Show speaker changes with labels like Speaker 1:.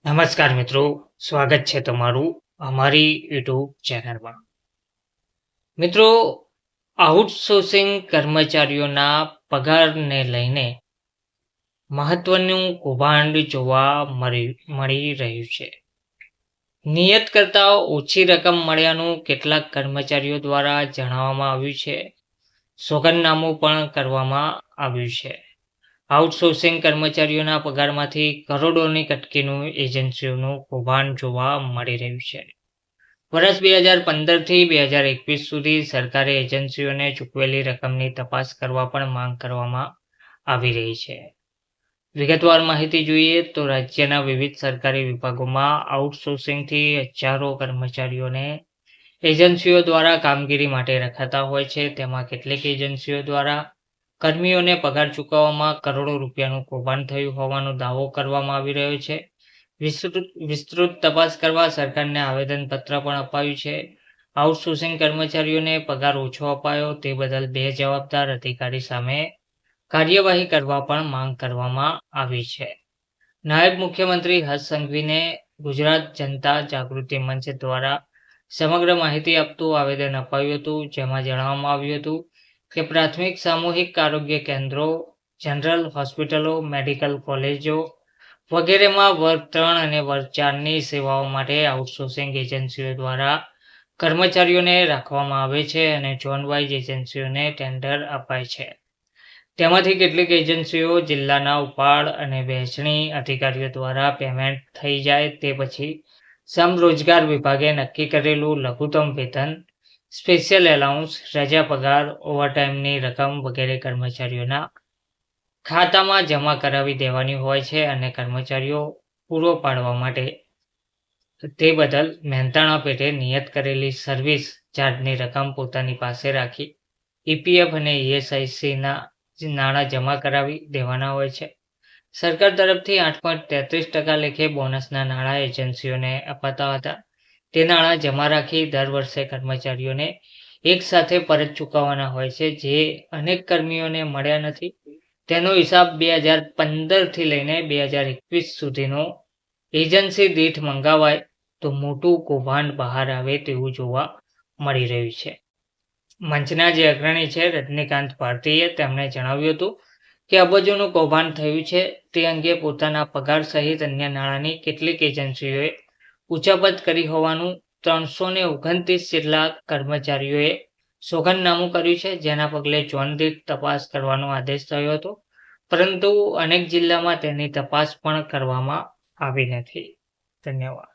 Speaker 1: નમસ્કાર મિત્રો, સ્વાગત છે તમારું અમારી યુટ્યુબ ચેનલમાં. મિત્રો, આઉટસોર્સિંગ કર્મચારીઓના પગારને લઈને મહત્વનું કૌભાંડ જોવા મળી રહ્યું છે. નિયત કરતાં ઓછી રકમ મળ્યાનું કેટલાક કર્મચારીઓ દ્વારા જણાવવામાં આવ્યું છે. સોગંદનામું પણ કરવામાં આવ્યું છે. આઉટસોર્સિંગ કર્મચારીઓના પગારમાંથી કરોડોની કટકીનું એજન્સીઓનું કૌભાંડ જોવા મળી રહ્યું છે. વર્ષ 2015થી 2021 સુધી સરકારે એજન્સીઓને ચૂકવેલી રકમની તપાસ કરવા પણ માંગ કરવામાં આવી રહી છે. વિગતવાર માહિતી જોઈએ તો રાજ્યના વિવિધ સરકારી વિભાગોમાં આઉટસોર્સિંગથી હજારો કર્મચારીઓને એજન્સીઓ દ્વારા કામગીરી માટે રખાતા હોય છે. તેમાં કેટલીક એજન્સીઓ દ્વારા કર્મીઓને પગાર ચૂકવવામાં કરોડો રૂપિયાનું કૌભાંડ થયું હોવાનો દાવો કરવામાં આવી રહ્યો છે. વિસ્તૃત તપાસ કરવા સરકારને આવેદનપત્ર પણ અપાયું છે. આઉટસોર્સિંગ કર્મચારીઓને પગાર ઓછો અપાયો તે બદલ બે જવાબદાર અધિકારી સામે કાર્યવાહી કરવા પણ માંગ કરવામાં આવી છે. નાયબ મુખ્યમંત્રી હર્ષ સંઘવીને ગુજરાત જનતા જાગૃતિ મંચ દ્વારા સમગ્ર માહિતી આપતું આવેદન અપાયું હતું, જેમાં જણાવવામાં આવ્યું હતું કે પ્રાથમિક સામૂહિક આરોગ્ય કેન્દ્રો, જનરલ હોસ્પિટલો, મેડિકલ કોલેજો વગેરેમાં વર્ગ 3 અને વર્ગ 4ની સેવાઓ માટે આઉટસોર્સિંગ એજન્સીઓ દ્વારા કર્મચારીઓને રાખવામાં આવે છે અને ઝોન વાઇઝ એજન્સીઓને ટેન્ડર અપાય છે. તેમાંથી કેટલીક એજન્સીઓ જિલ્લાના ઉપાડ અને વહેંચણી અધિકારીઓ દ્વારા પેમેન્ટ થઈ જાય તે પછી શ્રમ રોજગાર વિભાગે નક્કી કરેલું લઘુત્તમ વેતન, સ્પેશિયલ એલાઉન્સ, રજા પગાર, ઓવરટાઈમની રકમ વગેરે કર્મચારીઓના ખાતામાં જમા કરાવી દેવાની હોય છે અને કર્મચારીઓ પૂરો પાડવા માટે તે બદલ મહેનતાણા પેટે નિયત કરેલી સર્વિસ ચાર્જની રકમ પોતાની પાસે રાખી ઈપીએફ અને ઈએસઆઈસીના નાણાં જમા કરાવી દેવાના હોય છે. સરકાર તરફથી 8.33% લેખે બોનસના નાણાં એજન્સીઓને અપાતા હતા. તે નાણાં જમા રાખી દર વર્ષે કર્મચારીઓને એક સાથે પરત ચૂકવવાના હોય છે, જે અનેક કર્મીઓને મળ્યા નથી. તેનો હિસાબ 2015થી લઈને 2021 સુધીનો એજન્સી દીઠ મંગાવાય તો મોટું કૌભાંડ બહાર આવે તેવું જોવા મળી રહ્યું છે. મંચના જે અગ્રણી છે રજનીકાંત ભારતીએ તેમણે જણાવ્યું હતું કે અબજોનું કૌભાંડ થયું છે. તે અંગે પોતાના પગાર સહિત અન્ય નાણાંની કેટલીક એજન્સીઓએ ઉચાપત કરી હોવાનું 329 જેટલા કર્મચારીઓએ સોગંદનામું કર્યું છે, જેના પગલે ઝોન દીઠ તપાસ કરવાનો આદેશ થયો હતો, પરંતુ અનેક જિલ્લામાં તેની તપાસ પણ કરવામાં આવી નથી. ધન્યવાદ.